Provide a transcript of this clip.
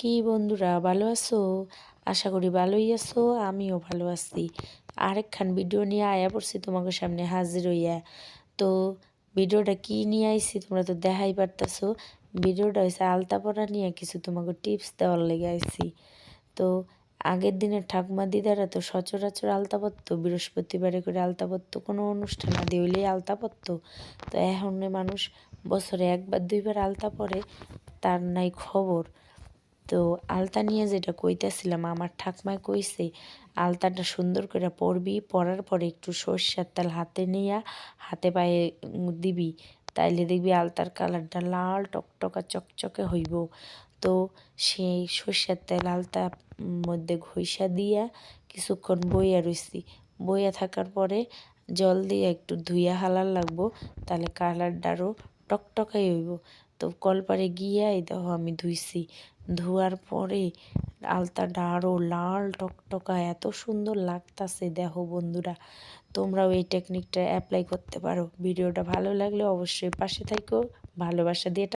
কি বন্ধুরা ভালো আছো? আশা করি ভালোই আছো, আমিও ভালো আছি। আরেকখান ভিডিও নিয়ে আয়া পড়ছি তোমাদের সামনে হাজির হইয়া। তো ভিডিওটা কি নিয়ে আইছি তোমরা তো দেখাই পারতাছো। ভিডিওটা হয়েছে আলতা পরা নিয়ে কিছু তোমাকে টিপস দেওয়ার লেগে আইছি। তো আগের দিনের ঠাকুমা দিদারা তো সচরাচর আলতা পরতো, বৃহস্পতিবারে করে আলতা পরতো, কোনো অনুষ্ঠান আদি হইলেই আলতা পরতো। তো এখন মানুষ বছরে একবার দুইবার আলতা পরে, তার নাই খবর। তো আলতা নিয়ে যেটা কইতাছিলাম, আমার ঠাকমায় কইছে আলতাটা সুন্দর করে পরবি, পরার পরে একটু সর্ষের তেল হাতে নিয়া হাতে পায়ে দিবি, তাইলে দেখবি আলতার কালারটা লাল টকটকা চকচকে হইব। তো সেই সর্ষের তেল আলতা মধ্যে ঘষা দিয়া কিছুক্ষণ বইয়া রইছি। বইয়া থাকার পরে জল দিয়ে একটু ধুইয়া হালার লাগবো, তাহলে কালারটা আরও টকটকাই হইব। তো কলপারে গিয়া এই দেখো আমি ধুইছি। ধোয়ার পরে আলতাটা আরও লাল টকটকা এত সুন্দর লাগতাছে। দেখো বন্ধুরা, তোমরাও এই টেকনিকটা অ্যাপ্লাই করতে পারো। ভিডিওটা ভালো লাগলে অবশ্যই পাশে থাকো, ভালোবাসা দিয়ে